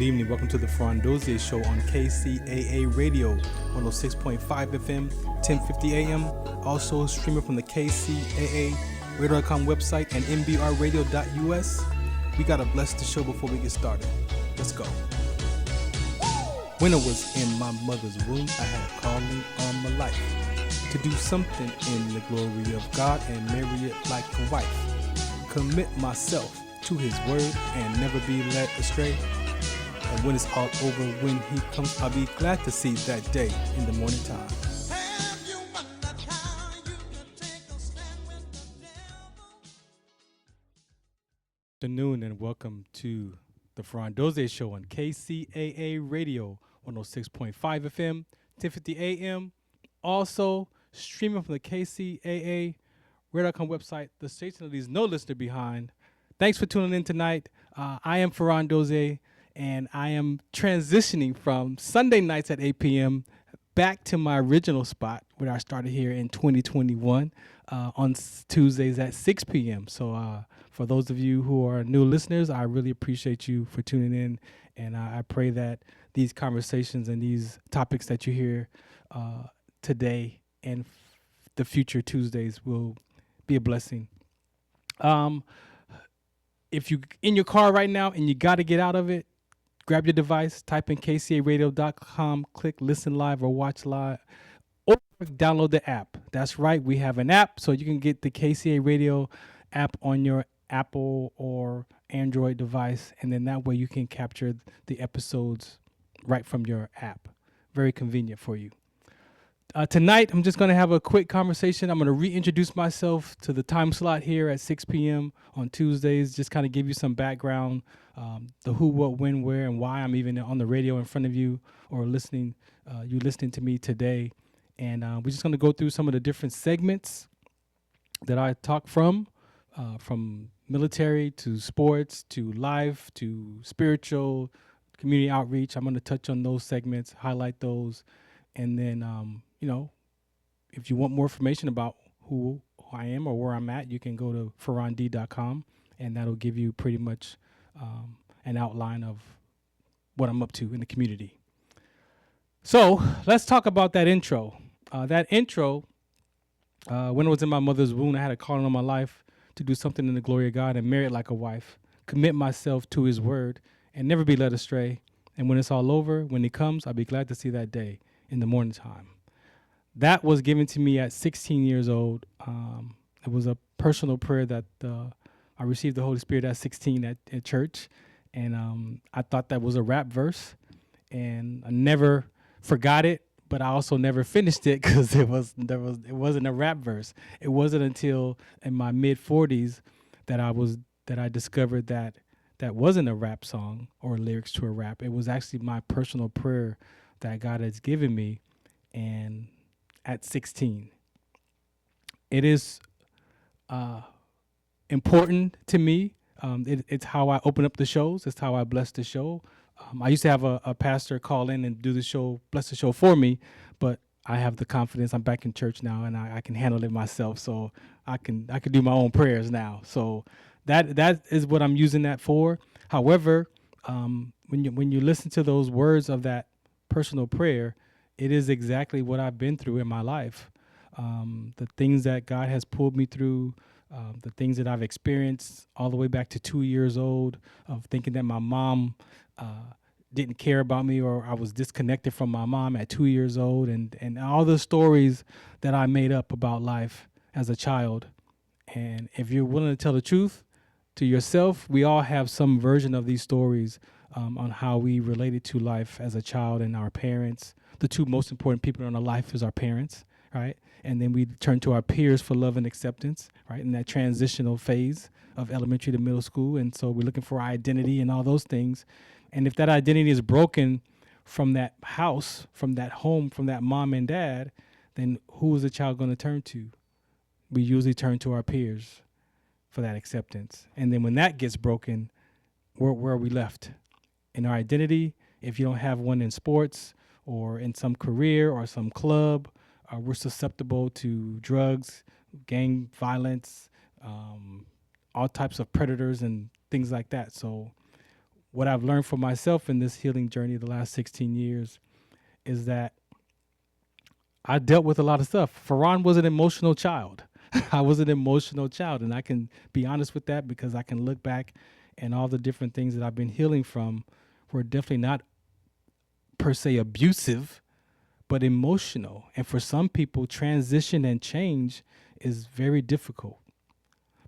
Good evening. Welcome to the Farron Dozier Show on KCAA Radio, 106.5 FM, 1050 AM. Also streaming from the KCAA Radio.com website and MBRradio.us. We got to bless the show before we get started. Let's go. When I was in my mother's womb, I had a calling on my life to do something in the glory of God and marry it like a wife. Commit myself to his word and never be led astray. And when it's all over, when he comes, I'll be glad to see that day in the morning time. Good afternoon and welcome to the Farron Dozier Show on KCAA Radio, 106.5 FM, 1050 AM. Also streaming from the KCAA Radio.com website, the station that leaves no listener behind. Thanks for tuning in tonight. I am Farron Dozier. And I am transitioning from Sunday nights at 8 p.m. back to my original spot where I started here in 2021 on Tuesdays at 6 p.m. So for those of you who are new listeners, I really appreciate you for tuning in. And I pray that these conversations and these topics that you hear today and the future Tuesdays will be a blessing. If you're in your car right now and you got to get out of it, grab your device, type in kcaradio.com, click listen live or watch live, or download the app. That's right, we have an app, so you can get the KCA Radio app on your Apple or Android device, and then that way you can capture the episodes right from your app. Very convenient for you. Tonight, I'm just going to have a quick conversation. I'm going to reintroduce myself to the time slot here at 6 p.m. on Tuesdays, just kind of give you some background, the who, what, when, where, and why I'm even on the radio in front of you or listening to me today. And we're just going to go through some of the different segments that I talk from military to sports to life to spiritual, community outreach. I'm going to touch on those segments, highlight those, and then if you want more information about who I am or where I'm at, you can go to farrond.com, and that'll give you pretty much an outline of what I'm up to in the community. So let's talk about that intro. When I was in my mother's womb, I had a calling on my life to do something in the glory of God and marry it like a wife, commit myself to his word, and never be led astray. And when it's all over, when he comes, I'll be glad to see that day in the morning time. That was given to me at 16 years old. It was a personal prayer that I received the Holy Spirit at 16 at church, and I thought that was a rap verse, and I never forgot it, but I also never finished it because it wasn't a rap verse. It wasn't until in my mid 40s that I discovered that wasn't a rap song or lyrics to a rap. It was actually my personal prayer that God has given me, and at 16. It is important to me. It's how I open up the shows. It's how I bless the show. I used to have a pastor call in and do the show, bless the show for me, but I have the confidence. I'm back in church now, and I can handle it myself. So I can do my own prayers now. So that is what I'm using that for. However, when you listen to those words of that personal prayer, it is exactly what I've been through in my life. The things that God has pulled me through, the things that I've experienced all the way back to 2 years old of thinking that my mom didn't care about me, or I was disconnected from my mom at 2 years old, and all the stories that I made up about life as a child. And if you're willing to tell the truth to yourself, we all have some version of these stories on how we related to life as a child and our parents. The two most important people in our life is our parents, right? And then we turn to our peers for love and acceptance, right? In that transitional phase of elementary to middle school. And so we're looking for our identity and all those things. And if that identity is broken from that house, from that home, from that mom and dad, then who is the child going to turn to? We usually turn to our peers for that acceptance. And then when that gets broken, where are we left? In our identity, if you don't have one in sports, or in some career or some club, we're susceptible to drugs, gang violence, all types of predators and things like that. So what I've learned for myself in this healing journey the last 16 years is that I dealt with a lot of stuff. Farron was an emotional child. I was an emotional child, and I can be honest with that because I can look back and all the different things that I've been healing from were definitely not per se abusive, but emotional. And for some people, transition and change is very difficult.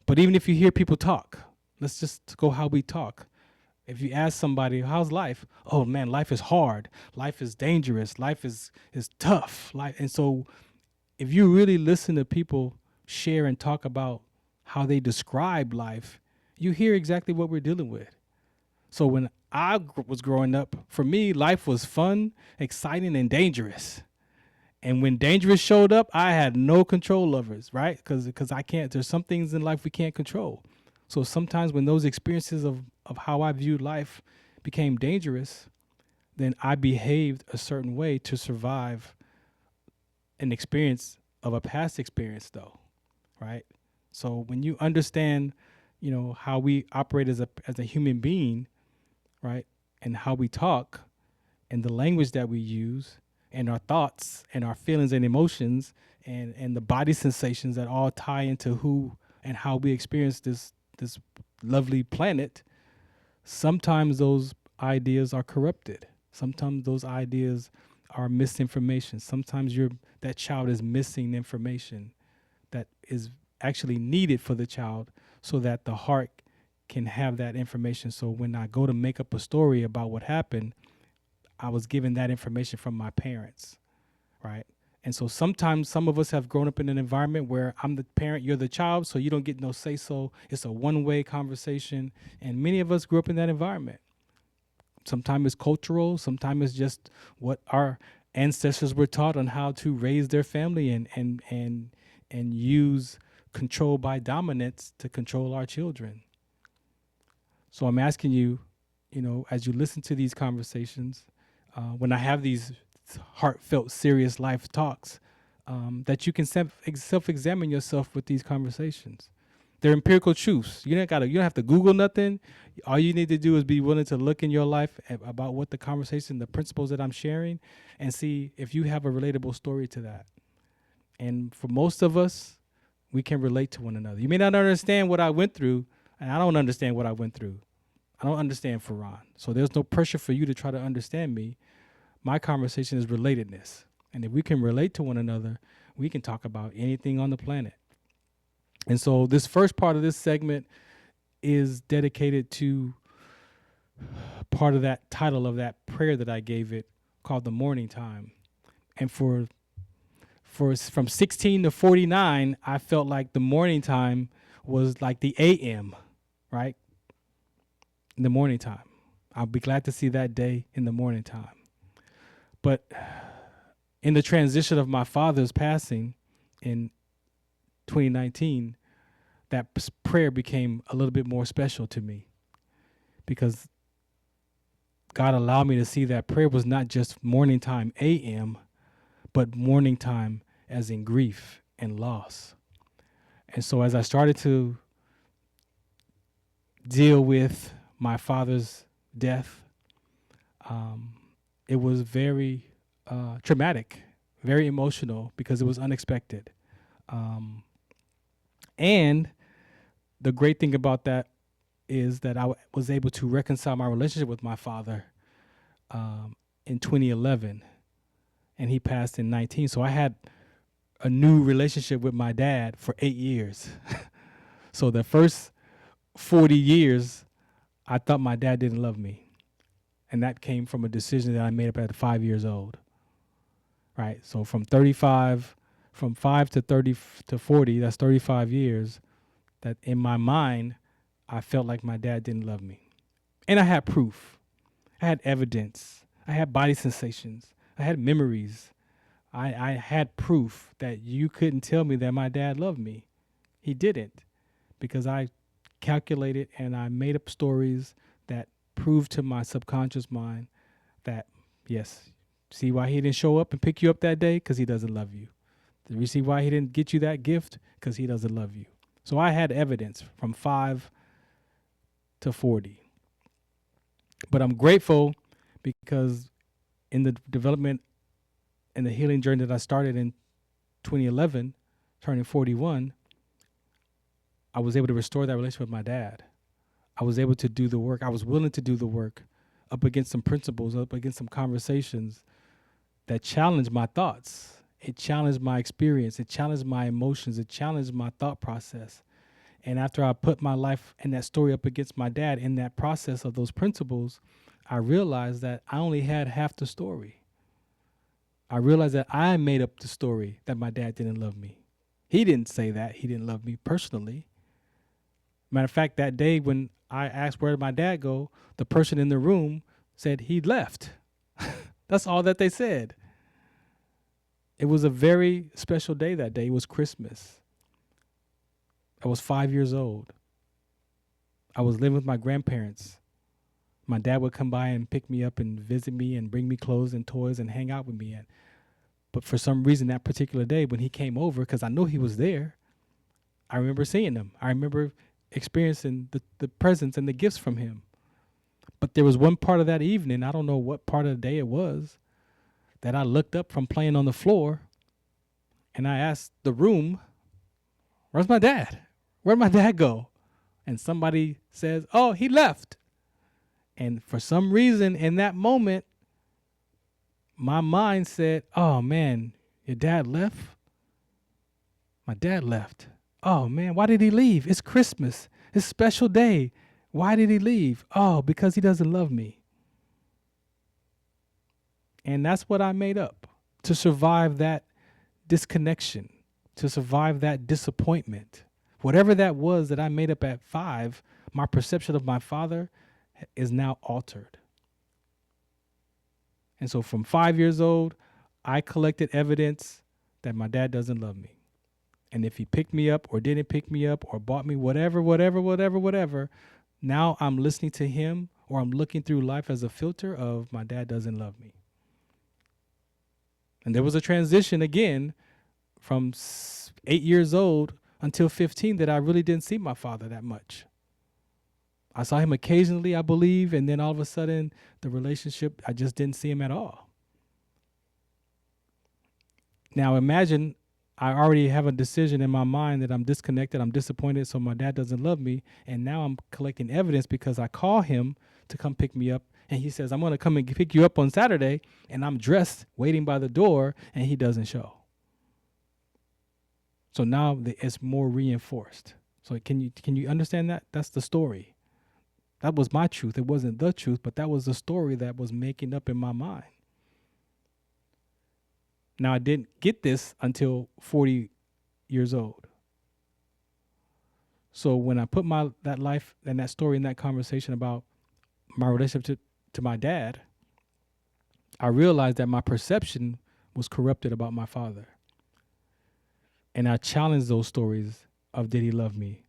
But even if you hear people talk, let's just go how we talk. If you ask somebody, how's life? Oh man, life is hard. Life is dangerous. Life is tough. And so if you really listen to people share and talk about how they describe life, you hear exactly what we're dealing with. So when I was growing up, for me, life was fun, exciting, and dangerous. And when dangerous showed up, I had no control over it, right? Because I can't. There's some things in life we can't control. So sometimes when those experiences of how I viewed life became dangerous, then I behaved a certain way to survive an experience of a past experience, though, right? So when you understand, how we operate as a human being, right, and how we talk, and the language that we use, and our thoughts, and our feelings and emotions, and the body sensations that all tie into who and how we experience this lovely planet, sometimes those ideas are corrupted. Sometimes those ideas are misinformation. Sometimes that child is missing information that is actually needed for the child so that the heart can have that information. So when I go to make up a story about what happened, I was given that information from my parents, right? And so sometimes some of us have grown up in an environment where I'm the parent, you're the child, so you don't get no say-so. It's a one-way conversation. And many of us grew up in that environment. Sometimes it's cultural. Sometimes it's just what our ancestors were taught on how to raise their family and use control by dominance to control our children. So I'm asking you, as you listen to these conversations, when I have these heartfelt, serious life talks, that you can self-examine yourself with these conversations. They're empirical truths. You don't have to Google nothing. All you need to do is be willing to look in your life about what the conversation, the principles that I'm sharing, and see if you have a relatable story to that. And for most of us, we can relate to one another. You may not understand what I went through, and I don't understand what I went through. I don't understand Farron. So there's no pressure for you to try to understand me. My conversation is relatedness. And if we can relate to one another, we can talk about anything on the planet. And so this first part of this segment is dedicated to part of that title of that prayer that I gave it called the morning time. And for from 16 to 49, I felt like the morning time was like the AM, right? In the morning time. I'll be glad to see that day in the morning time. But in the transition of my father's passing in 2019, that prayer became a little bit more special to me because God allowed me to see that prayer was not just morning time AM, but morning time as in grief and loss. And so as I started to deal with my father's death, it was very traumatic, very emotional because it was unexpected. And the great thing about that is that I was able to reconcile my relationship with my father in 2011, and he passed in 19. So I had a new relationship with my dad for 8 years. So the first 40 years, I thought my dad didn't love me. And that came from a decision that I made up at 5 years old. Right? So from 5 to 30 to 40, that's 35 years, that in my mind, I felt like my dad didn't love me. And I had proof. I had evidence. I had body sensations. I had memories. I had proof that you couldn't tell me that my dad loved me. He didn't, because I calculated and I made up stories that proved to my subconscious mind that, yes, see why he didn't show up and pick you up that day? Because he doesn't love you. Do you see why he didn't get you that gift? Because he doesn't love you. So I had evidence from 5 to 40. But I'm grateful because in the development and the healing journey that I started in 2011, turning 41, I was able to restore that relationship with my dad. I was able to do the work. I was willing to do the work up against some principles, up against some conversations that challenged my thoughts. It challenged my experience. It challenged my emotions. It challenged my thought process. And after I put my life and that story up against my dad in that process of those principles, I realized that I only had half the story. I realized that I made up the story that my dad didn't love me. He didn't say that he didn't love me personally. Matter of fact, that day when I asked where did my dad go, the person in the room said he left. That's all that they said. It was a very special day that day. It was Christmas. I was 5 years old. I was living with my grandparents. My dad would come by and pick me up and visit me and bring me clothes and toys and hang out with me. But for some reason, that particular day when he came over, because I knew he was there, I remember seeing him. I remember experiencing the presence and the gifts from him. But there was one part of that evening, I don't know what part of the day it was, that I looked up from playing on the floor and I asked the room, where's my dad? Where'd my dad go? And somebody says, oh, he left. And for some reason in that moment, my mind said, oh man, your dad left? My dad left. Oh man, why did he leave? It's Christmas. It's a special day. Why did he leave? Oh, because he doesn't love me. And that's what I made up to survive that disconnection, to survive that disappointment. Whatever that was that I made up at 5, my perception of my father is now altered. And so from 5 years old, I collected evidence that my dad doesn't love me. And if he picked me up or didn't pick me up or bought me whatever, now I'm listening to him or I'm looking through life as a filter of my dad doesn't love me. And there was a transition again from 8 years old until 15 that I really didn't see my father that much. I saw him occasionally, I believe, and then all of a sudden the relationship, I just didn't see him at all. Now imagine I already have a decision in my mind that I'm disconnected, I'm disappointed, so my dad doesn't love me, and now I'm collecting evidence because I call him to come pick me up, and he says, I'm going to come and pick you up on Saturday, and I'm dressed, waiting by the door, and he doesn't show. So now it's more reinforced. So can you understand that? That's the story. That was my truth. It wasn't the truth, but that was the story that was making up in my mind. Now, I didn't get this until 40 years old. So when I put that life and that story in that conversation about my relationship to my dad, I realized that my perception was corrupted about my father. And I challenged those stories of, did he love me?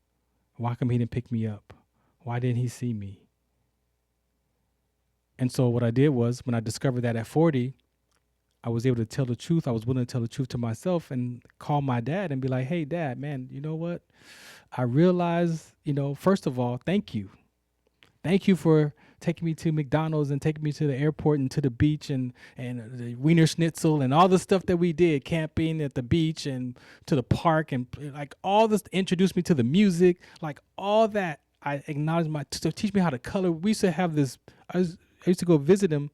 Why come he didn't pick me up? Why didn't he see me? And so what I did was, when I discovered that at 40, I was able to tell the truth. I was willing to tell the truth to myself and call my dad and be like, hey, Dad, man, you know what? I realized, first of all, thank you. Thank you for taking me to McDonald's and taking me to the airport and to the beach and the Wiener Schnitzel and all the stuff that we did, camping at the beach and to the park and like all this, introduced me to the music, like all that. I acknowledged to teach me how to color. We used to have this, I used to go visit him,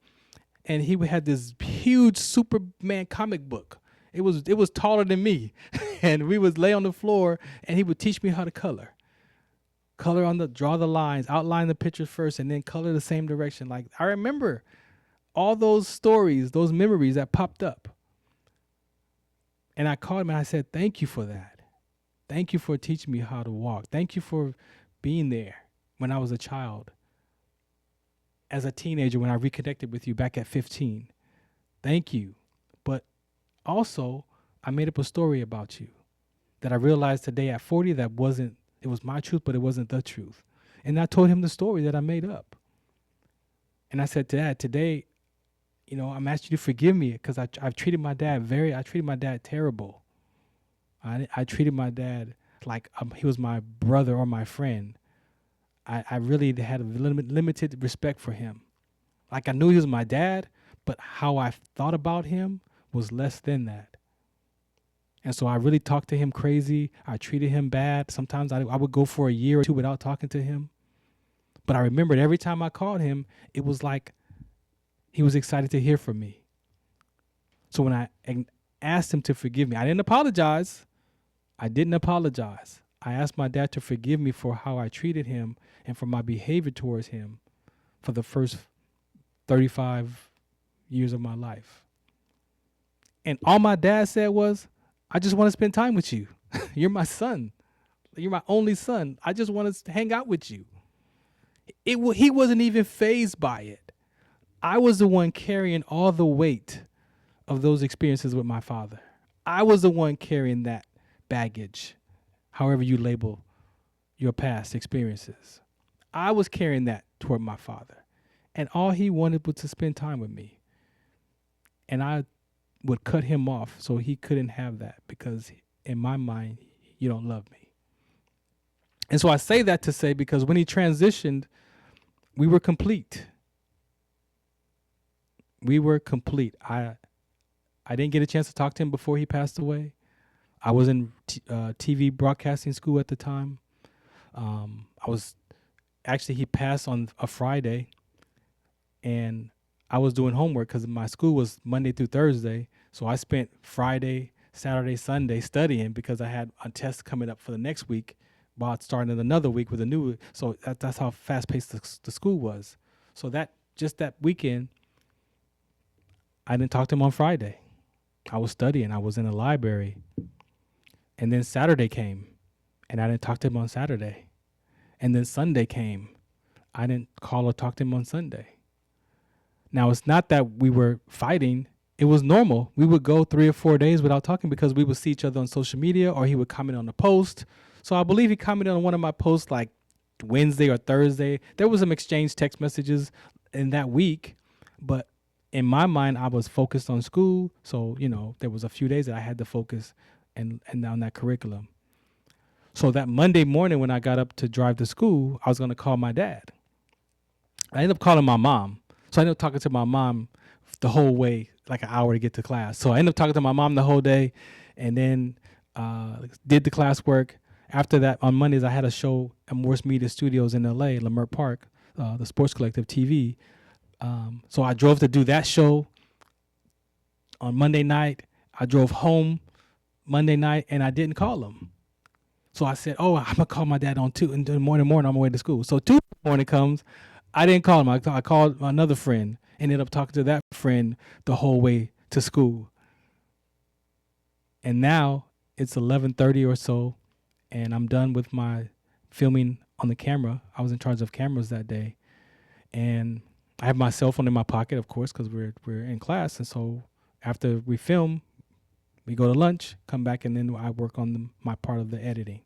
and he had this huge Superman comic book. It was taller than me, and we would lay on the floor, and he would teach me how to color. Draw the lines, outline the pictures first, and then color the same direction. Like, I remember all those stories, those memories that popped up. And I called him and I said, thank you for that. Thank you for teaching me how to walk. Thank you for being there when I was a child. As a teenager, when I reconnected with you back at 15. Thank you. But also, I made up a story about you that I realized today at 40 that it was my truth, but it wasn't the truth. And I told him the story that I made up. And I said, Dad, today, I'm asking you to forgive me because I've treated my dad terrible. I treated my dad like he was my brother or my friend. I really had a limited respect for him. Like I knew he was my dad, but how I thought about him was less than that. And so I really talked to him crazy. I treated him bad. Sometimes I would go for a year or two without talking to him. But I remembered every time I called him, it was like he was excited to hear from me. So when I asked him to forgive me, I didn't apologize. I asked my dad to forgive me for how I treated him and for my behavior towards him for the first 35 years of my life. And all my dad said was, I just want to spend time with you. You're my son. You're my only son. I just want to hang out with you. He wasn't even fazed by it. I was the one carrying all the weight of those experiences with my father. I was the one carrying that baggage, however you label your past experiences. I was carrying that toward my father. And all he wanted was to spend time with me. And I would cut him off so he couldn't have that because in my mind, you don't love me. And so I say that to say because when he transitioned, we were complete. We were complete. I didn't get a chance to talk to him before he passed away. I was in TV broadcasting school at the time. He passed on a Friday, and I was doing homework because my school was Monday through Thursday. So I spent Friday, Saturday, Sunday studying because I had a test coming up for the next week while starting another week with a new. So that's how fast paced the school was. So that weekend, I didn't talk to him on Friday. I was studying. I was in the library. And then Saturday came, and I didn't talk to him on Saturday. And then Sunday came. I didn't call or talk to him on Sunday. Now, it's not that we were fighting. It was normal. We would go 3 or 4 days without talking because we would see each other on social media or he would comment on a post. So I believe he commented on one of my posts like Wednesday or Thursday. There was some exchange text messages in that week, but in my mind, I was focused on school. So, there was a few days that I had to focus and on that curriculum. So that Monday morning when I got up to drive to school, I was going to call my dad. I ended up calling my mom. So I ended up talking to my mom the whole way, like an hour to get to class. So I ended up talking to my mom the whole day and then did the classwork. After that, on Mondays, I had a show at Morse Media Studios in L.A., Leimert Park, the Sports Collective TV. So I drove to do that show on Monday night. I drove home Monday night, and I didn't call him. So I said, I'm going to call my dad on 2 in the morning on my way to school. So 2 in the morning comes. I didn't call him. I called another friend. Ended up talking to that friend the whole way to school. And now it's 11:30 or so, and I'm done with my filming on the camera. I was in charge of cameras that day. And I have my cell phone in my pocket, of course, because we're in class. And so after we film, we go to lunch, come back, and then I work on my part of the editing.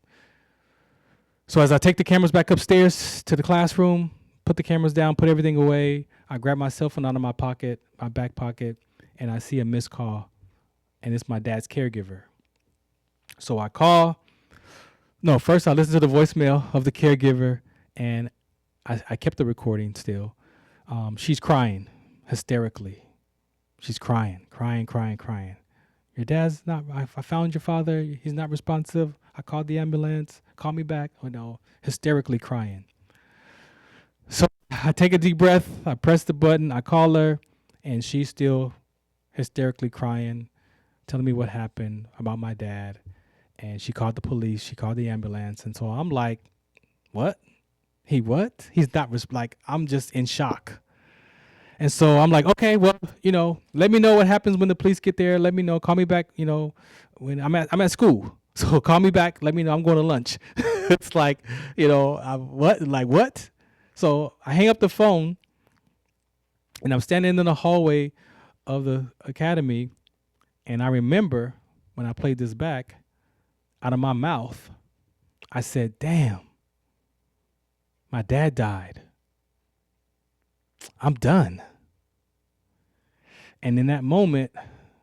So as I take the cameras back upstairs to the classroom, put the cameras down, put everything away, I grab my cell phone out of my pocket, my back pocket, and I see a missed call, and it's my dad's caregiver. So I call. No, first I listen to the voicemail of the caregiver, and I kept the recording still. She's crying hysterically. She's crying. Your dad's not, I found your father. He's not responsive. I called the ambulance. Call me back. Oh, no, hysterically crying. So I take a deep breath. I press the button. I call her, and she's still hysterically crying, telling me what happened about my dad. And she called the police. She called the ambulance. And so I'm like, what? What? He's not, I'm just in shock. And so I'm like, okay, well, let me know what happens when the police get there. Let me know. Call me back, when I'm at school. So call me back. Let me know. I'm going to lunch. It's like, what? Like what? So I hang up the phone, and I'm standing in the hallway of the academy, and I remember when I played this back, out of my mouth, I said, damn, my dad died. I'm done. And in that moment,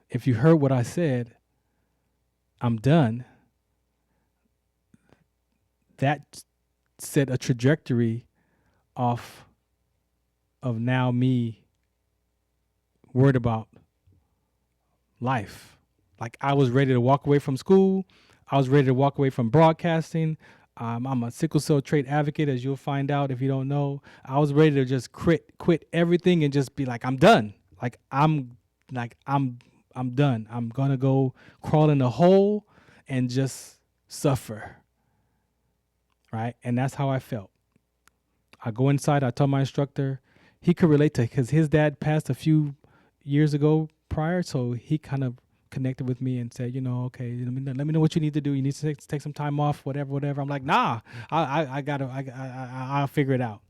if you heard what I said, I'm done, that set a trajectory off of now me worried about life. Like I was ready to walk away from school. I was ready to walk away from broadcasting. I'm a sickle cell trait advocate, as you'll find out if you don't know. I was ready to just quit everything and just be like, I'm done. I'm done. I'm gonna go crawl in a hole and just suffer. Right, and that's how I felt. I go inside. I tell my instructor, he could relate to because his dad passed a few years ago prior, so he kind of connected with me and said, okay, let me know what you need to do. You need to take some time off, whatever. I'm like, nah, I'll figure it out.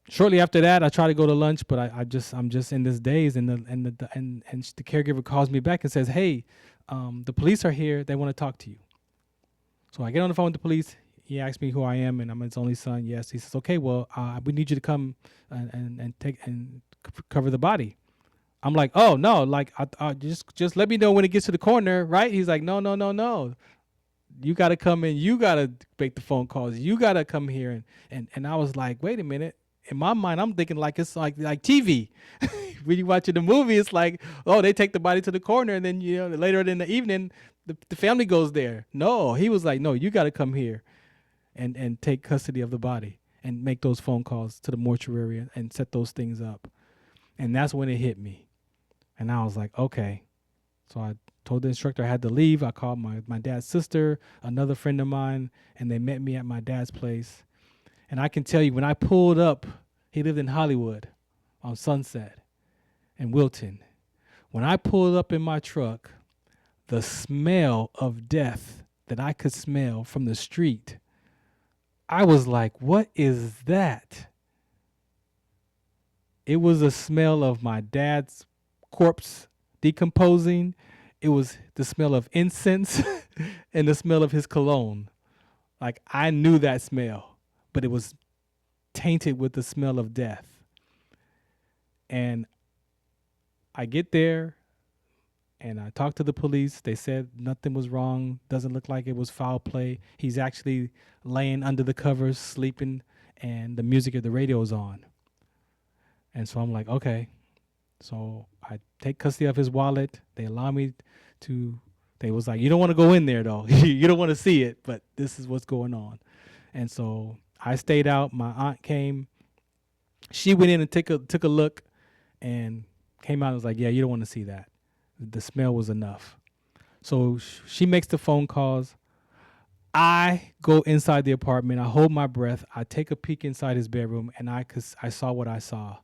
Shortly after that, I try to go to lunch, but I'm just in this daze, and the caregiver calls me back and says, hey, the police are here. They want to talk to you. So I get on the phone with the police. He asks me who I am, and I'm his only son. Yes. He says, okay, well, we need you to come and cover the body. I'm like, oh no, like I just let me know when it gets to the corner, right? He's like, no. You got to come in. You got to make the phone calls. You got to come here. And I was like, wait a minute. In my mind, I'm thinking like it's like TV. When you watching the movie, it's like, oh, they take the body to the corner, and then later in the evening, the family goes there. No, he was like, no, you got to come here and take custody of the body and make those phone calls to the mortuary and set those things up. And that's when it hit me. And I was like, okay. So I told the instructor I had to leave. I called my dad's sister, another friend of mine, and they met me at my dad's place. And I can tell you, when I pulled up, he lived in Hollywood on Sunset in Wilton. When I pulled up in my truck, the smell of death that I could smell from the street, I was like, what is that? It was a smell of my dad's corpse decomposing. It was the smell of incense and the smell of his cologne. Like, I knew that smell, but it was tainted with the smell of death. And I get there and I talked to the police. They said nothing was wrong. Doesn't look like it was foul play. He's actually laying under the covers, sleeping, and the music of the radio is on. And so I'm like, okay. So I take custody of his wallet. They allow me to, they was like, you don't want to go in there though. You don't want to see it, but this is what's going on. And so I stayed out. My aunt came. She went in and took a look and came out and was like, yeah, you don't want to see that. The smell was enough. So she makes the phone calls. I go inside the apartment. I hold my breath. I take a peek inside his bedroom, and I saw what I saw.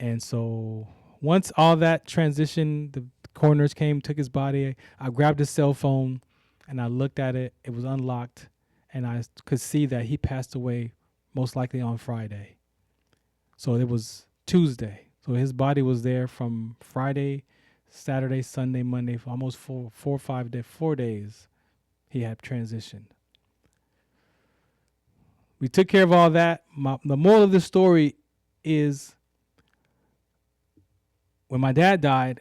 And so once all that transitioned, the coroners came, took his body. I grabbed his cell phone, and I looked at it. It was unlocked, and I could see that he passed away most likely on Friday. So it was Tuesday. So his body was there from Friday, Saturday, Sunday, Monday, for almost 4 days he had transitioned. We took care of all that. The moral of the story is when my dad died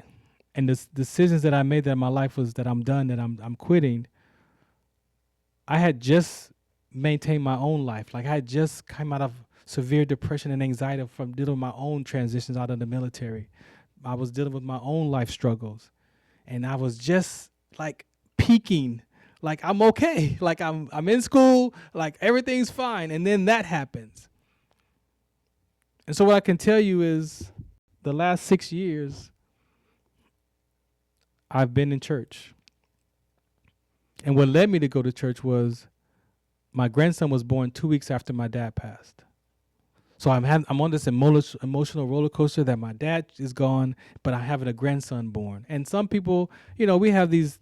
and the decisions that I made that in my life was that I'm done, that I'm quitting, I had just maintained my own life. Like, I had just come out of severe depression and anxiety from dealing with my own transitions out of the military. I was dealing with my own life struggles. And I was just like peaking, like I'm okay. Like I'm in school, like everything's fine. And then that happens. And so what I can tell you is the last 6 years, I've been in church. And what led me to go to church was my grandson was born 2 weeks after my dad passed. So I'm on this emotional roller coaster that my dad is gone, but I'm having a grandson born. And some people, we have these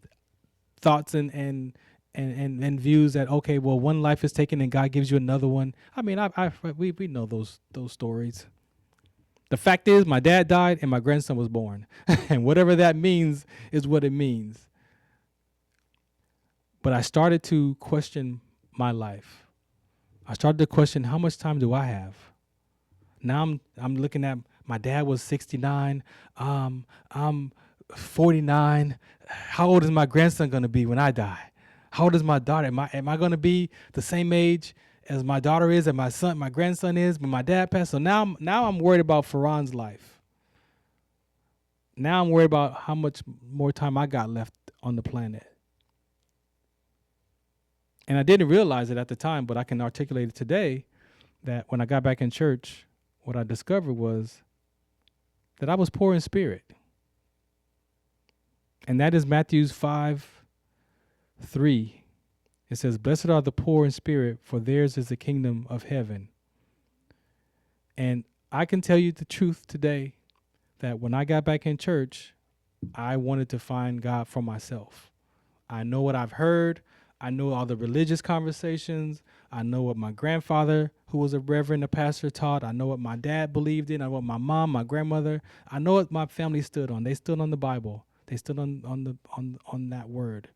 thoughts and views that, okay, well, one life is taken and God gives you another one. I mean, we know those stories. The fact is, my dad died and my grandson was born, and whatever that means is what it means. But I started to question my life. I started to question, how much time do I have? Now I'm looking at, my dad was 69. I'm 49. How old is my grandson going to be when I die? How old is my daughter? Am I going to be the same age as my daughter is, and my grandson is, but my dad passed. So now I'm worried about Farron's life. Now I'm worried about how much more time I got left on the planet. And I didn't realize it at the time, but I can articulate it today that when I got back in church, what I discovered was that I was poor in spirit. And that is Matthew 5:3. It says, "Blessed are the poor in spirit, for theirs is the kingdom of heaven." And I can tell you the truth today that when I got back in church, I wanted to find God for myself. I know what I've heard. I know all the religious conversations. I know what my grandfather, who was a reverend, a pastor, taught. I know what my dad believed in. I know what my mom, my grandmother. I know what my family stood on. They stood on the Bible. They stood on that word.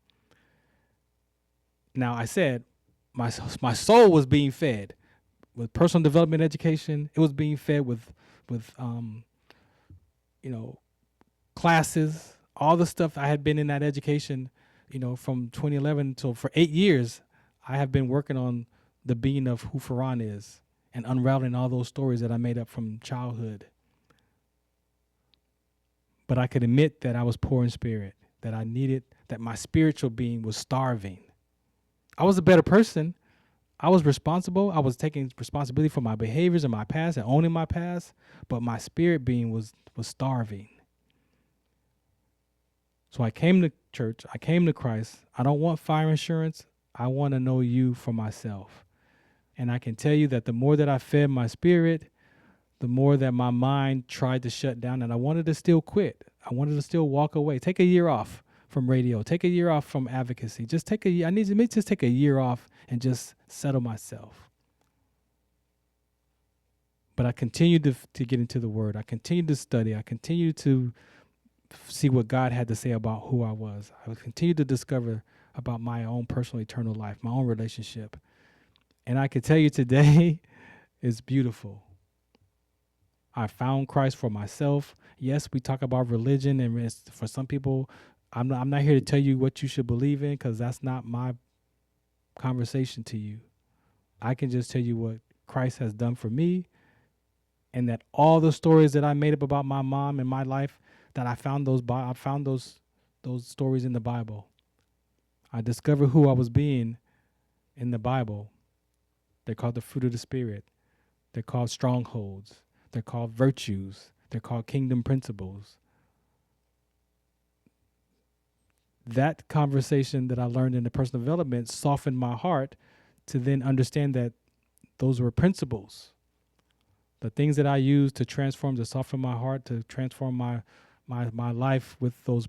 Now I said, my soul was being fed with personal development education. It was being fed with classes, all the stuff I had been in that education. From 2011 till for 8 years, I have been working on the being of who Farron is and unraveling all those stories that I made up from childhood. But I could admit that I was poor in spirit, that my spiritual being was starving. I was a better person. I was responsible. I was taking responsibility for my behaviors and my past and owning my past, but my spirit being was starving. So I came to church. I came to Christ. I don't want fire insurance. I want to know you for myself. And I can tell you that the more that I fed my spirit, the more that my mind tried to shut down, and I wanted to still quit. I wanted to still walk away. Take a year off from radio. Take a year off from advocacy. Just take a year. I need to just take a year off and just settle myself. But I continued to get into the Word. I continued to study. I continued to see what God had to say about who I was. I would continue to discover about my own personal eternal life, my own relationship. And I can tell you today, it's beautiful. I found Christ for myself. Yes, we talk about religion, and for some people, I'm not here to tell you what you should believe in, because that's not my conversation to you. I can just tell you what Christ has done for me, and that all the stories that I made up about my mom and my life, that I found those stories in the Bible. I discovered who I was being in the Bible. They're called the fruit of the Spirit. They're called strongholds. They're called virtues. They're called kingdom principles. That conversation that I learned in the personal development softened my heart to then understand that those were principles. The things that I used to soften my heart, to transform my life with those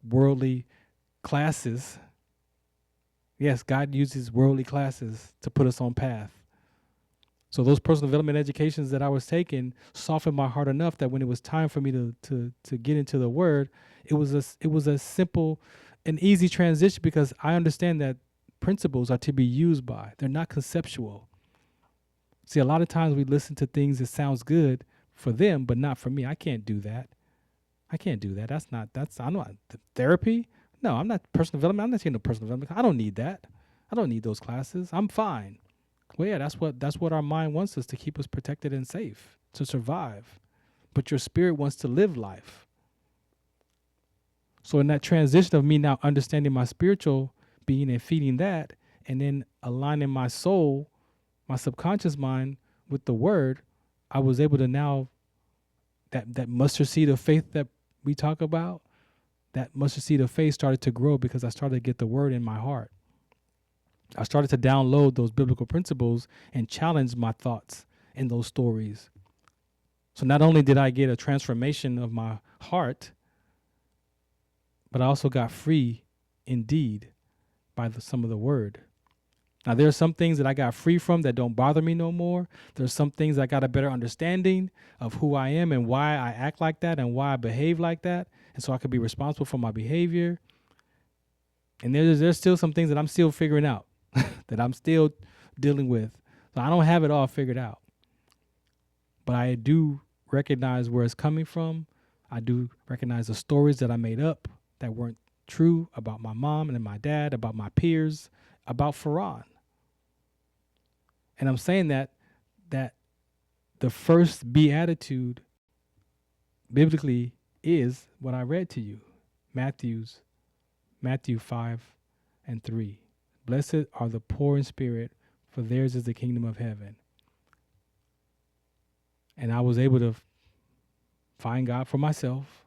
worldly classes. Yes, God uses worldly classes to put us on path. So those personal development educations that I was taking softened my heart enough that when it was time for me to get into the Word, it was a simple and easy transition, because I understand that principles are to be used by. They're not conceptual. See, a lot of times we listen to things that sounds good for them, but not for me. I can't do that. I'm not therapy. No, I'm not personal development. I'm not taking no personal development. I don't need that. I don't need those classes. I'm fine. Well, yeah, that's what our mind wants us to keep us protected and safe, to survive. But your spirit wants to live life. So in that transition of me now understanding my spiritual being and feeding that, and then aligning my soul, my subconscious mind with the Word, I was able to now, that mustard seed of faith that we talk about, that mustard seed of faith started to grow because I started to get the Word in my heart. I started to download those biblical principles and challenge my thoughts in those stories. So not only did I get a transformation of my heart, but I also got free indeed by some of the Word. Now, there are some things that I got free from that don't bother me no more. There's some things I got a better understanding of who I am and why I act like that and why I behave like that. And so I could be responsible for my behavior. And there's still some things that I'm still figuring out, that I'm still dealing with. So I don't have it all figured out. But I do recognize where it's coming from. I do recognize the stories that I made up that weren't true about my mom and my dad, about my peers, about Farron. And I'm saying that the first beatitude biblically is what I read to you. Matthew 5:3. Blessed are the poor in spirit, for theirs is the kingdom of heaven. And I was able to find God for myself,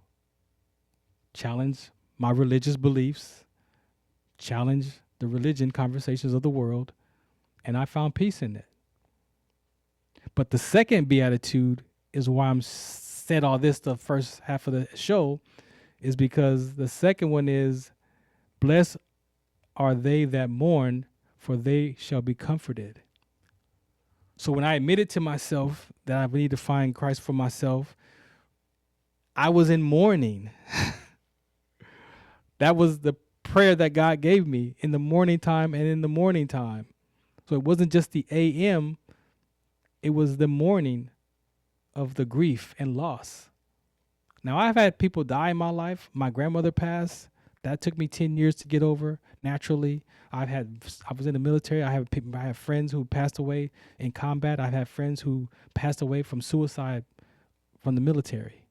challenge my religious beliefs, challenge the religion conversations of the world, and I found peace in it. But the second beatitude is why I'm said all this the first half of the show, is because the second one is, blessed are they that mourn, for they shall be comforted. So when I admitted to myself that I need to find Christ for myself, I was in mourning. That was the prayer that God gave me in the morning time and in the morning time. So it wasn't just the AM, it was the morning of the grief and loss. Now, I've had people die in my life. My grandmother passed. That took me 10 years to get over naturally. I was in the military. I have friends who passed away in combat. I've had friends who passed away from suicide from the military.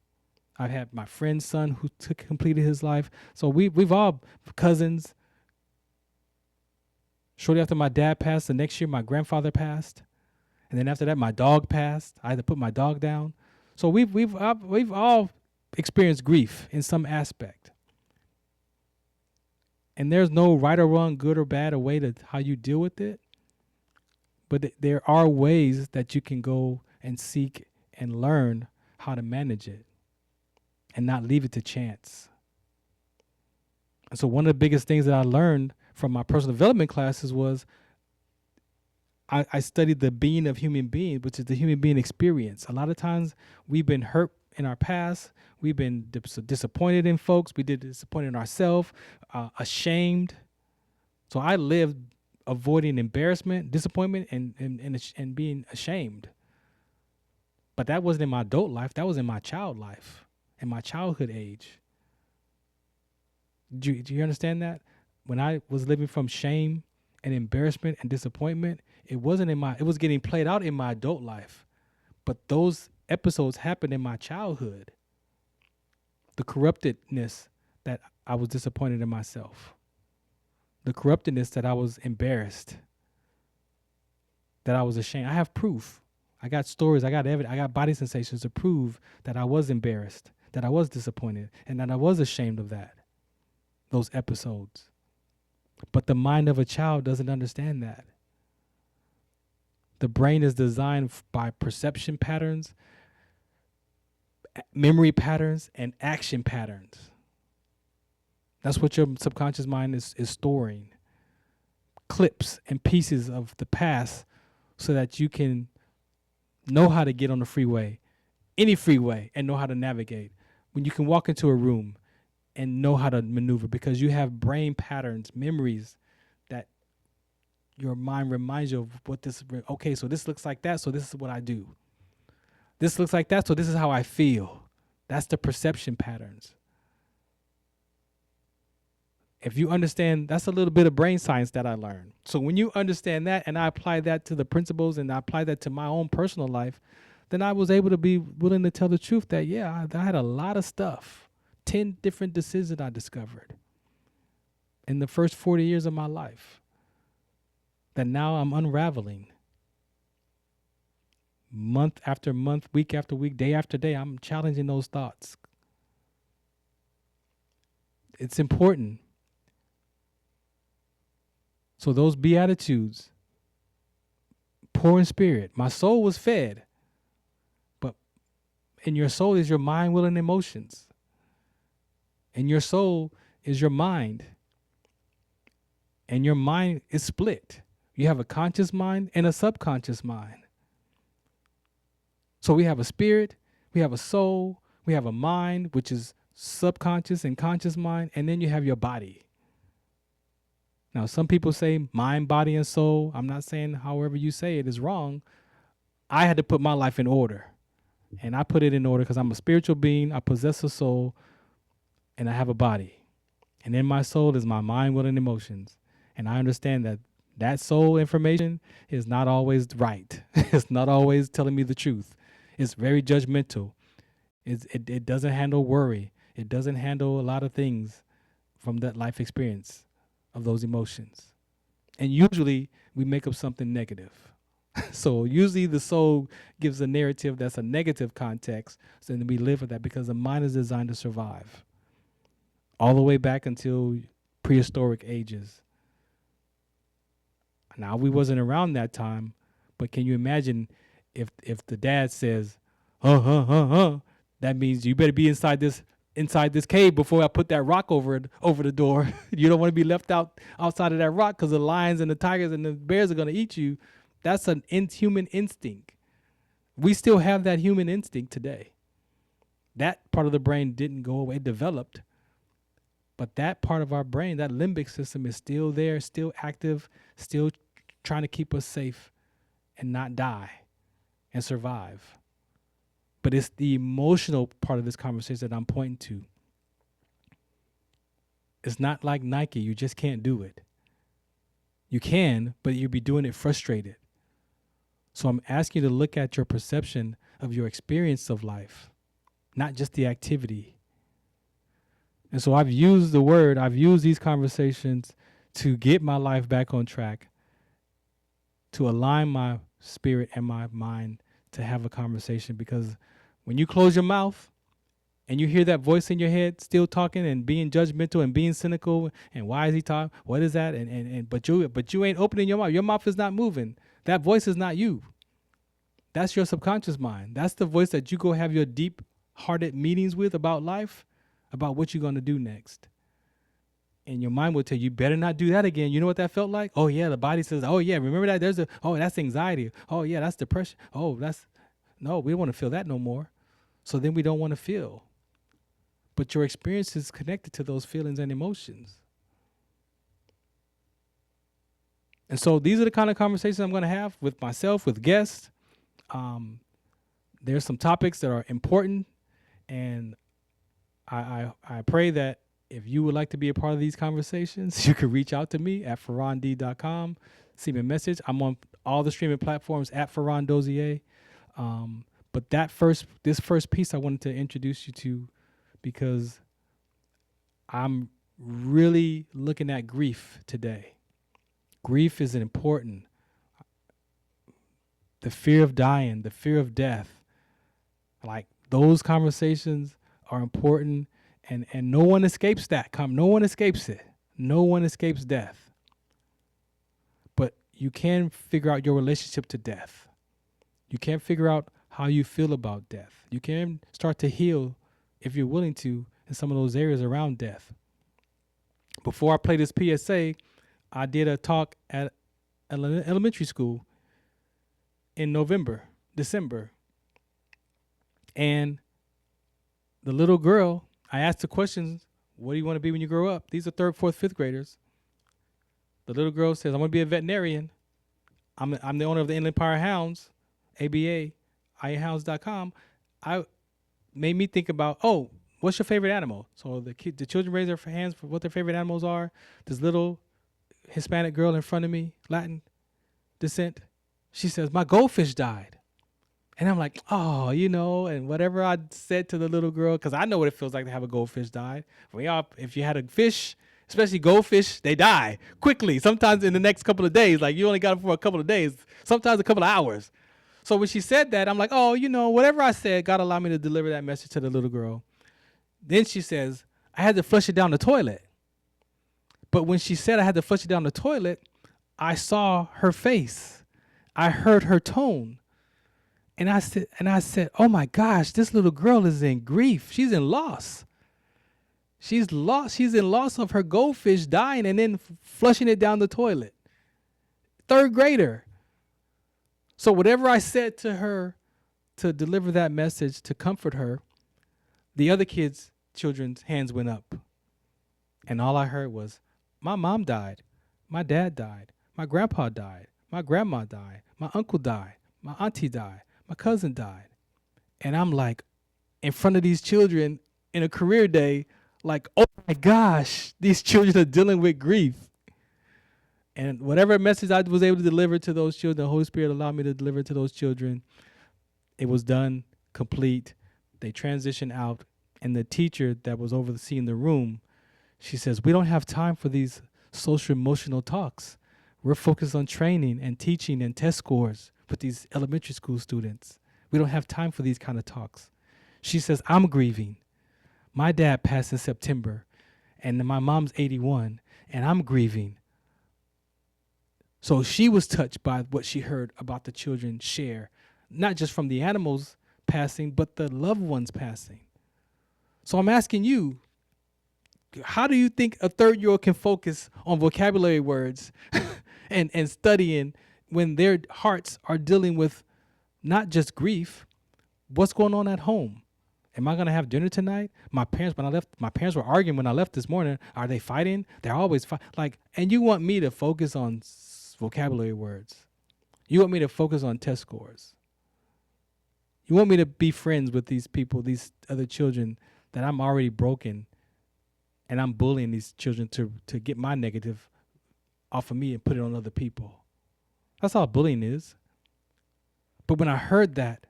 I've had my friend's son who completed his life. So we've all cousins. Shortly after my dad passed, the next year my grandfather passed, and then after that my dog passed. I had to put my dog down. So we've all experienced grief in some aspect. And there's no right or wrong, good or bad, a way to how you deal with it. But there are ways that you can go and seek and learn how to manage it and not leave it to chance. And so one of the biggest things that I learned from my personal development classes was I studied the being of human beings, which is the human being experience. A lot of times we've been hurt in our past. We've been disappointed in folks. We did disappointed in ourselves, ashamed. So I lived avoiding embarrassment, disappointment, and being ashamed. But that wasn't in my adult life. That was in my child life, in my childhood age. Do you understand that? When I was living from shame and embarrassment and disappointment, it was getting played out in my adult life. But those episodes happened in my childhood. The corruptedness that I was disappointed in myself. The corruptedness that I was embarrassed. That I was ashamed. I have proof. I got stories, I got evidence, I got body sensations to prove that I was embarrassed, that I was disappointed, and that I was ashamed of that. Those episodes. But the mind of a child doesn't understand that. The brain is designed by perception patterns, memory patterns, and action patterns. That's what your subconscious mind is storing. Clips and pieces of the past so that you can know how to get on the freeway, any freeway, and know how to navigate. When you can walk into a room and know how to maneuver because you have brain patterns, memories that your mind reminds you of what this, okay, so this looks like that, so this is what I do. This looks like that, so this is how I feel. That's the perception patterns. If you understand, that's a little bit of brain science that I learned. So when you understand that and I apply that to the principles and I apply that to my own personal life, then I was able to be willing to tell the truth that, yeah, I had a lot of stuff, 10 different decisions I discovered in the first 40 years of my life that now I'm unraveling. Month after month, week after week, day after day, I'm challenging those thoughts. It's important. So those beatitudes, poor in spirit, my soul was fed. But in your soul is your mind, will, and emotions. In your soul is your mind. And your mind is split. You have a conscious mind and a subconscious mind. So we have a spirit, we have a soul, we have a mind, which is subconscious and conscious mind, and then you have your body. Now, some people say mind, body, and soul. I'm not saying however you say it is wrong. I had to put my life in order. And I put it in order because I'm a spiritual being. I possess a soul. And I have a body. And in my soul is my mind, will, and emotions. And I understand that That soul information is not always right. It's not always telling me the truth. It's very judgmental. It doesn't handle worry. It doesn't handle a lot of things from that life experience of those emotions. And usually we make up something negative. So usually the soul gives a narrative that's a negative context, so then we live with that because the mind is designed to survive all the way back until prehistoric ages. Now we wasn't around that time, but can you imagine if the dad says, that means you better be inside this cave before I put that rock over the door. You don't want to be left outside of that rock because the lions and the tigers and the bears are going to eat you. That's an human instinct. We still have that human instinct today. That part of the brain didn't go away, it developed. But that part of our brain, that limbic system, is still there, still active, still trying to keep us safe and not die and survive. But it's the emotional part of this conversation that I'm pointing to. It's not like Nike. You just can't do it. You can, but you'll be doing it frustrated. So I'm asking you to look at your perception of your experience of life, not just the activity. And so I've used these conversations to get my life back on track, to align my spirit and my mind to have a conversation. Because when you close your mouth and you hear that voice in your head still talking and being judgmental and being cynical, and why is he talking? What is that? But you ain't opening your mouth. Your mouth is not moving. That voice is not you. That's your subconscious mind. That's the voice that you go have your deep-hearted meetings with about life, about what you're going to do next. And your mind will tell you better not do that again. You know what that felt like? Oh, yeah, the body says, oh, yeah, remember that? That's anxiety. Oh, yeah, that's depression. No, we don't want to feel that no more. So then we don't want to feel. But your experience is connected to those feelings and emotions. And so these are the kind of conversations I'm going to have with myself, with guests. There's some topics that are important, and I pray that if you would like to be a part of these conversations, you can reach out to me at farrond.com, send me a message. I'm on all the streaming platforms at Farron Dozier. But this first piece I wanted to introduce you to, because I'm really looking at grief today. Grief is important. The fear of dying, the fear of death, like those conversations are important, and no one escapes that. No one escapes it. No one escapes death. But you can figure out your relationship to death. You can figure out how you feel about death. You can start to heal, if you're willing to, in some of those areas around death. Before I play this PSA, I did a talk at elementary school in December. And the little girl, I asked the questions, what do you want to be when you grow up? These are 3rd, 4th, 5th graders. The little girl says, I want to be a veterinarian. I'm the owner of the Inland Empire Hounds, ABA, IAHounds.com. Made me think about, what's your favorite animal? So the children raise their hands for what their favorite animals are. This little Hispanic girl in front of me, Latin descent, she says, my goldfish died. And I'm like, and whatever I said to the little girl, because I know what it feels like to have a goldfish die. If you had a fish, especially goldfish, they die quickly. Sometimes in the next couple of days, like you only got them for a couple of days, sometimes a couple of hours. So when she said that, I'm like, whatever I said, God allowed me to deliver that message to the little girl. Then she says, I had to flush it down the toilet. But when she said I had to flush it down the toilet, I saw her face. I heard her tone. And I said, oh my gosh, this little girl is in grief. She's in loss. She's in loss of her goldfish dying and then flushing it down the toilet. 3rd grader. So whatever I said to her to deliver that message, to comfort her, the other children's hands went up. And all I heard was, my mom died. My dad died. My grandpa died. My grandma died. My uncle died. My auntie died. My cousin died. And I'm like, in front of these children in a career day, like, oh my gosh, these children are dealing with grief. And whatever message I was able to deliver to those children, the Holy Spirit allowed me to deliver to those children. It was done, complete. They transitioned out. And the teacher that was overseeing the room, she says, we don't have time for these social emotional talks. We're focused on training and teaching and test scores with these elementary school students. We don't have time for these kind of talks. She says, I'm grieving. My dad passed in September, and my mom's 81, and I'm grieving. So she was touched by what she heard about the children share, not just from the animals passing, but the loved ones passing. So I'm asking you, how do you think a 3rd-year-old can focus on vocabulary words and studying when their hearts are dealing with not just grief, what's going on at home? Am I going to have dinner tonight? My parents were arguing when I left this morning. Are they fighting? They're always fighting. And you want me to focus on vocabulary words. You want me to focus on test scores. You want me to be friends with these people, these other children that I'm already broken, and I'm bullying these children to get my negative off of me and put it on other people. That's all bullying is. But when I heard that,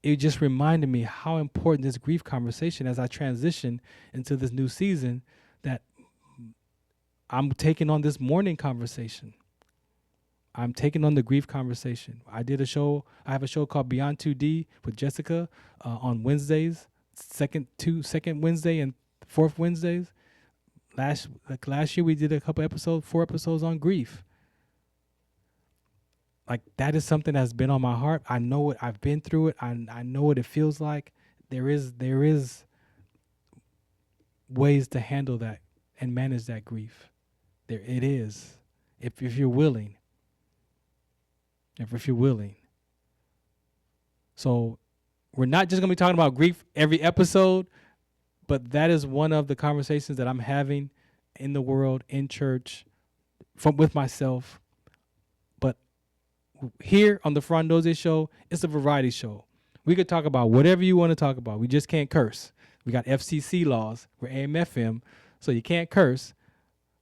it just reminded me how important this grief conversation as I transition into this new season, that I'm taking on this mourning conversation. I'm taking on the grief conversation. I have a show called Beyond 2D with Jessica on Wednesdays, second Wednesday and fourth Wednesdays. Last year we did a couple episodes, 4 episodes on grief. That is something that's been on my heart. I know it. I've been through it. I know what it feels like. There is ways to handle that and manage that grief. There it is, if you're willing. If you're willing. So we're not just going to be talking about grief every episode, but that is one of the conversations that I'm having in the world, in church, with myself. But here on the Farron Dozier Show, it's a variety show. We could talk about whatever you want to talk about. We just can't curse. We got FCC laws. We're AM/FM, so you can't curse.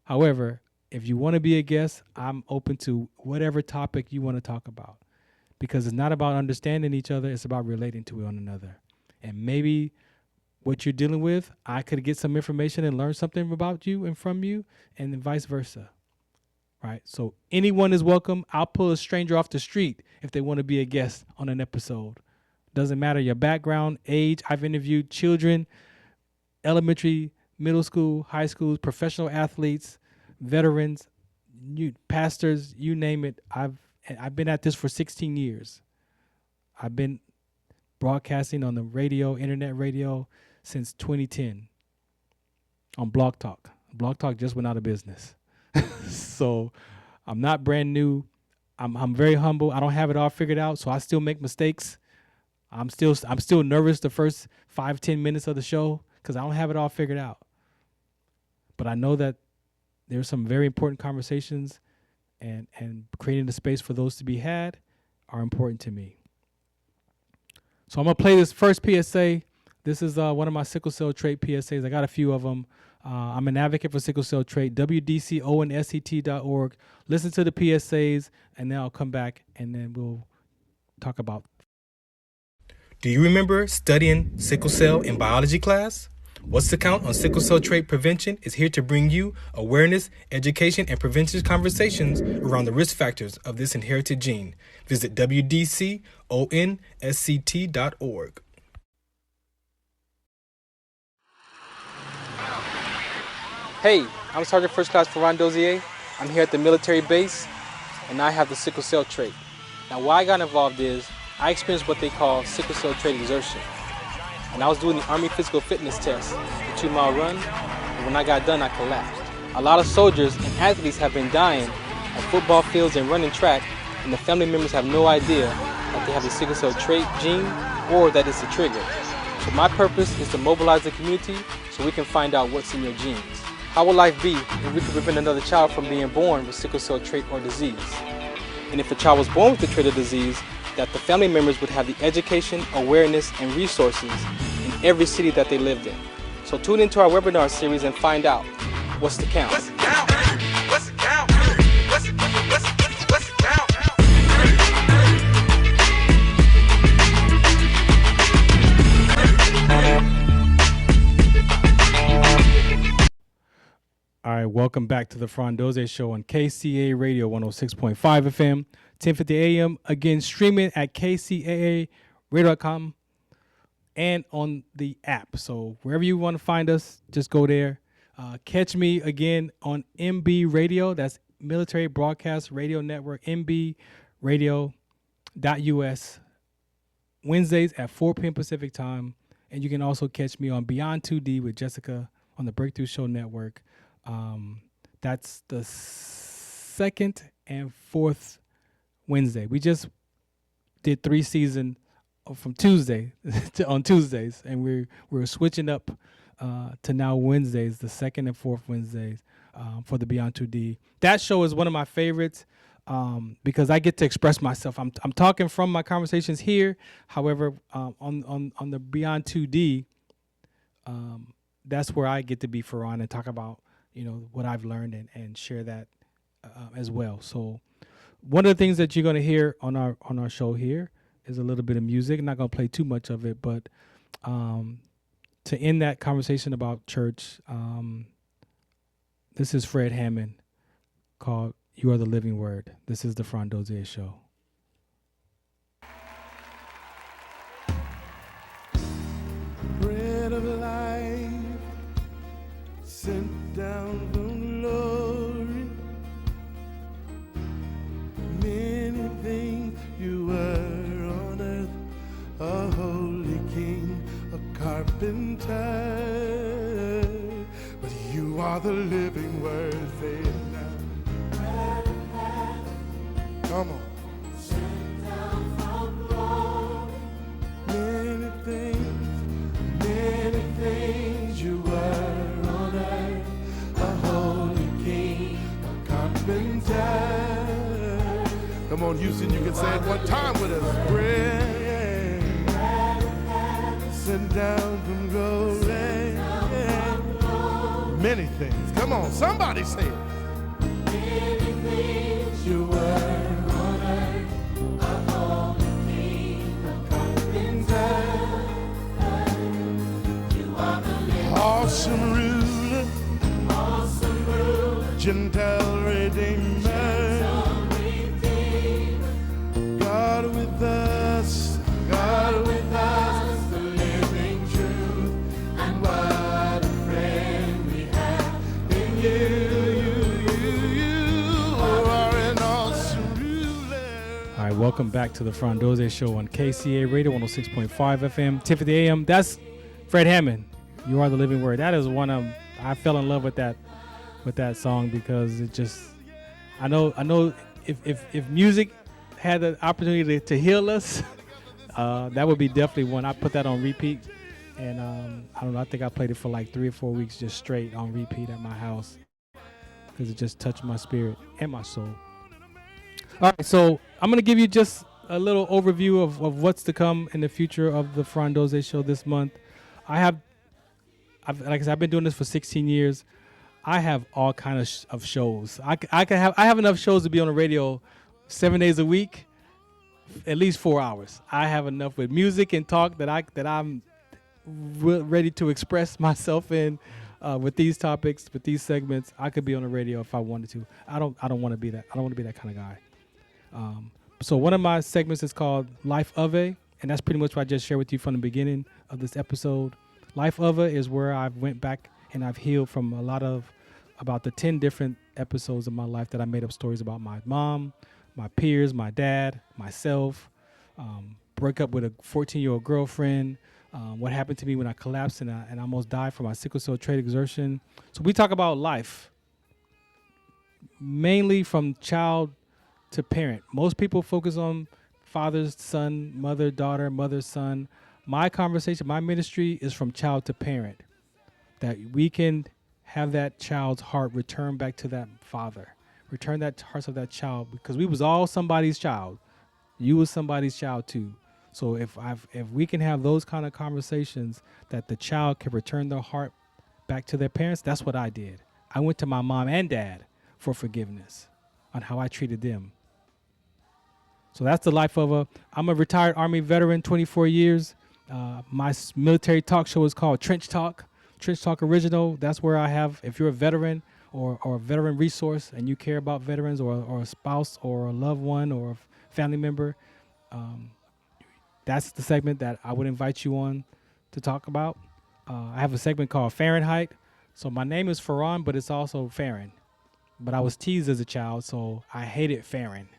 However, if you want to be a guest, I'm open to whatever topic you want to talk about, because it's not about understanding each other. It's about relating to one another. And maybe what you're dealing with, I could get some information and learn something about you and from you, and then vice versa. Right? So anyone is welcome. I'll pull a stranger off the street if they want to be a guest on an episode. Doesn't matter your background, age. I've interviewed children, elementary, middle school, high schools, professional athletes, veterans, pastors, you name it. I've been at this for 16 years. I've been broadcasting on the radio, internet radio, since 2010 on Blog Talk. Blog Talk just went out of business. So I'm not brand new. I'm very humble. I don't have it all figured out, so I still make mistakes. I'm still nervous the first 5-10 minutes of the show because I don't have it all figured out. But I know that there's some very important conversations, and creating the space for those to be had are important to me. So I'm going to play this first PSA. This is one of my sickle cell trait PSAs. I got a few of them. I'm an advocate for sickle cell trait, wdconsct.org. Listen to the PSAs, and then I'll come back, and then we'll talk about. Do you remember studying sickle cell in biology class? What's the Count on Sickle Cell Trait Prevention is here to bring you awareness, education, and prevention conversations around the risk factors of this inherited gene. Visit wdconsct.org. Hey, I'm Sergeant First Class Farron Dozier. I'm here at the military base, and I have the sickle cell trait. Now, why I got involved is I experienced what they call sickle cell trait exertion. And I was doing the Army physical fitness test, the 2-mile run, and when I got done, I collapsed. A lot of soldiers and athletes have been dying at football fields and running track, and the family members have no idea that they have the sickle cell trait gene or that it's a trigger. So my purpose is to mobilize the community so we can find out what's in your genes. How will life be if we could prevent another child from being born with sickle cell trait or disease? And if a child was born with the trait or disease, that the family members would have the education, awareness, and resources in every city that they lived in. So tune into our webinar series and find out what's the count. What's the count? What's the count? What's the count? right, welcome back to the Farron Dozier Show on KCAA Radio 106.5 FM, 1050 AM. Again, streaming at kcaaradio.com and on the app. So wherever you want to find us, just go there. Catch me again on MB Radio. That's Military Broadcast Radio Network, MBRadio.us, Wednesdays at 4 p.m. Pacific Time. And you can also catch me on Beyond 2D with Jessica on the Breakthrough Show Network. That's the second and fourth Wednesday. We just did 3 seasons from Tuesday on Tuesdays, and we're switching up to now Wednesdays, the second and fourth Wednesdays for the Beyond 2D. That show is one of my favorites because I get to express myself. I'm talking from my conversations here. However, on the Beyond 2D, that's where I get to be Farron and talk about what I've learned and share that as well. So one of the things that you're going to hear on our show here is a little bit of music. I'm not going to play too much of it, but to end that conversation about church, this is Fred Hammond called "You Are the Living Word." This is the Farron Dozier Show. Bread of life sent down from glory. Many things you were on earth, a holy king, a carpenter, but you are the living word. Say it now. Come on. Sent down from glory. Many things you were on earth, a holy king, a carpenter. Come on, Houston, you can say it one time with us. Bread sent down from glory. Many things. Come on, somebody say it. Many things you were on earth, a holy king, a carpenter. You are the living awesome ruler, Gentile redeemer. God with us, the living truth, and what a friend we have in you. You are an awesome ruler. All right, welcome back to the Farron Dozier Show on KCAA Radio 106.5 FM, 1050 AM. That's Fred Hammond. You Are the Living Word. That is one of I fell in love with that song because it just I know if music had the opportunity to heal us, that would be definitely one. I put that on repeat, and I don't know. I think I played it for like 3 or 4 weeks just straight on repeat at my house because it just touched my spirit and my soul. All right, so I'm gonna give you just a little overview of what's to come in the future of the Farron Dozier Show this month. Like I said, I've been doing this for 16 years. I have all kinds of shows. I have enough shows to be on the radio 7 days a week, at least 4 hours. I have enough with music and talk that I'm ready to express myself in with these topics, with these segments. I could be on the radio if I wanted to. I don't want to be that. I don't want to be that kind of guy. So one of my segments is called Life of A, and that's pretty much what I just shared with you from the beginning of this episode. Life of A is where I've went back and I've healed from about the 10 different episodes of my life that I made up stories about my mom, my peers, my dad, myself, break up with a 14-year-old girlfriend, what happened to me when I collapsed and I almost died from my sickle cell trait exertion. So we talk about life, mainly from child to parent. Most people focus on father, son, mother, daughter, mother, son. My conversation, my ministry is from child to parent, that we can have that child's heart return back to that father, return that hearts of that child, because we was all somebody's child. You was somebody's child too. So if we can have those kind of conversations that the child can return their heart back to their parents, that's what I did. I went to my mom and dad for forgiveness on how I treated them. So that's the life of I'm a retired Army veteran, 24 years. My military talk show is called Trench Talk Original. That's where I have, if you're a veteran or a veteran resource and you care about veterans or a spouse or a loved one or a family member, that's the segment that I would invite you on to talk about. I have a segment called Fahrenheit. So my name is Farron, but it's also Farron. But I was teased as a child, so I hated Farron.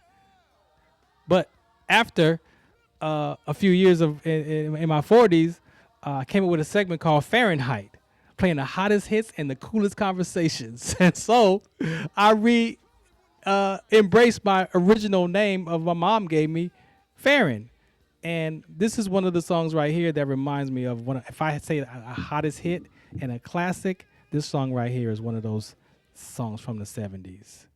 But after a few years in my 40s, I came up with a segment called Fahrenheit, playing the hottest hits and the coolest conversations. And so I embraced my original name of my mom gave me, Farron. And this is one of the songs right here that reminds me of if I say a hottest hit and a classic, this song right here is one of those songs from the 70s.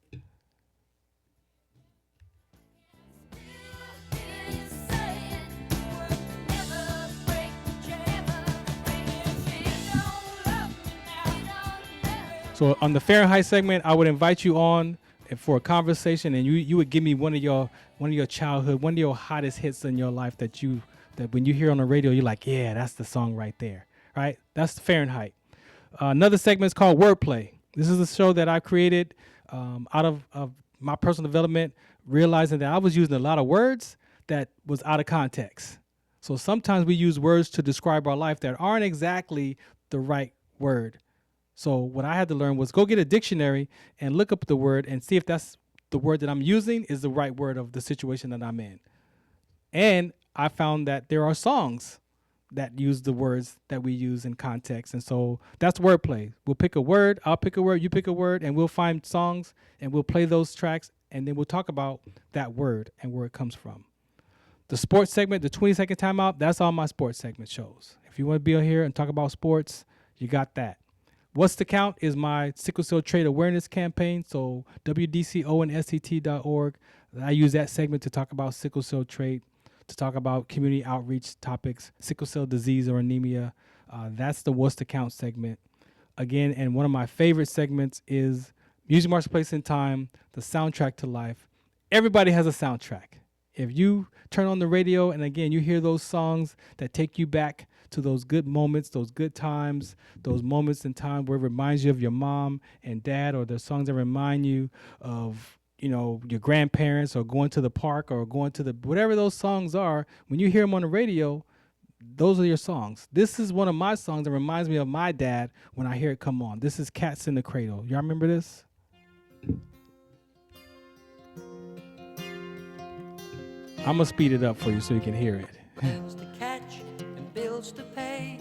So on the Fahrenheit segment, I would invite you on for a conversation, and you would give me one of your childhood, one of your hottest hits in your life that when you hear on the radio, you're like, yeah, that's the song right there, right? That's the Fahrenheit. Another segment is called Wordplay. This is a show that I created out of my personal development, realizing that I was using a lot of words that was out of context. So sometimes we use words to describe our life that aren't exactly the right word. So what I had to learn was go get a dictionary and look up the word and see if that's the word that I'm using is the right word of the situation that I'm in. And I found that there are songs that use the words that we use in context. And so that's wordplay. We'll pick a word, I'll pick a word, you pick a word, and we'll find songs and we'll play those tracks and then we'll talk about that word and where it comes from. The sports segment, the 20-second timeout, that's all my sports segment shows. If you want to be on here and talk about sports, you got that. What's the Count is my sickle cell trait awareness campaign. So WDCONSCT.org. I use that segment to talk about sickle cell trait, to talk about community outreach topics, sickle cell disease or anemia. That's the What's the Count segment. Again, and one of my favorite segments is Music Marketplace in Time, the soundtrack to life. Everybody has a soundtrack. If you turn on the radio and again, you hear those songs that take you back to those good moments, those good times, those moments in time where it reminds you of your mom and dad, or the songs that remind you of, your grandparents, or going to the park, or going to whatever those songs are. When you hear them on the radio, those are your songs. This is one of my songs that reminds me of my dad when I hear it come on. This is Cats in the Cradle. Y'all remember this? I'm going to speed it up for you so you can hear it. Bills to catch and bills to pay.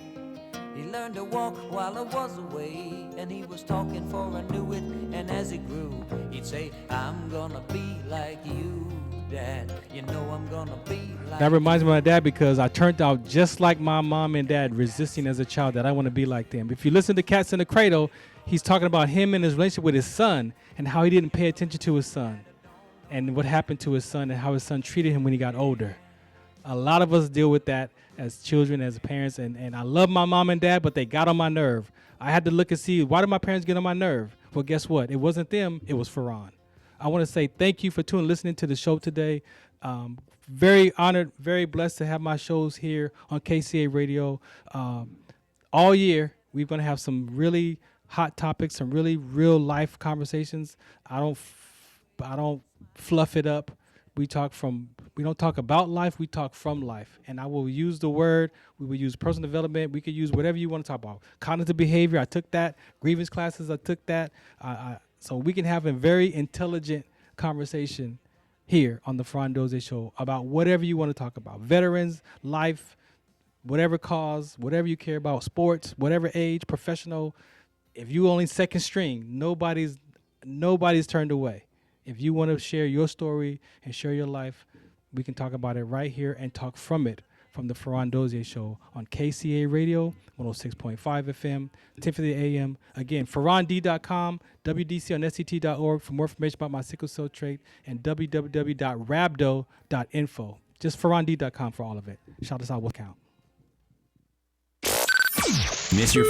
He learned to walk while I was away, and he was talking for I knew it. And as he grew, he'd say, I'm gonna be like you, Dad. You know I'm gonna be like That reminds me of my dad because I turned out just like my mom and dad, resisting as a child that I want to be like them. If you listen to Cats in the Cradle, he's talking about him and his relationship with his son and how he didn't pay attention to his son and what happened to his son and how his son treated him when he got older. A lot of us deal with that as children, as parents, and I love my mom and dad, but they got on my nerve. I had to look and see, why did my parents get on my nerve? Well, guess what? It wasn't them, it was Farron. I want to say thank you for listening to the show today. Very honored, very blessed to have my shows here on KCA Radio. All year, we're going to have some really hot topics, some really real life conversations. I don't fluff it up. We don't talk about life, we talk from life. And I will use the word, we will use personal development, we could use whatever you want to talk about. Cognitive behavior, I took that. Grievance classes, I took that. So we can have a very intelligent conversation here on the Farron Dozier Show about whatever you want to talk about. Veterans, life, whatever cause, whatever you care about, sports, whatever age, professional. If you only second string, nobody's turned away. If you want to share your story and share your life, we can talk about it right here and talk from it, from the Farron Dozier Show on KCA Radio, 106.5 FM, 10:50 a.m. Again, FarronD.com, WDCONSCT.org for more information about my sickle cell trait, and www.rabdo.info. Just FarronD.com for all of it. Shout us out, what count. Miss your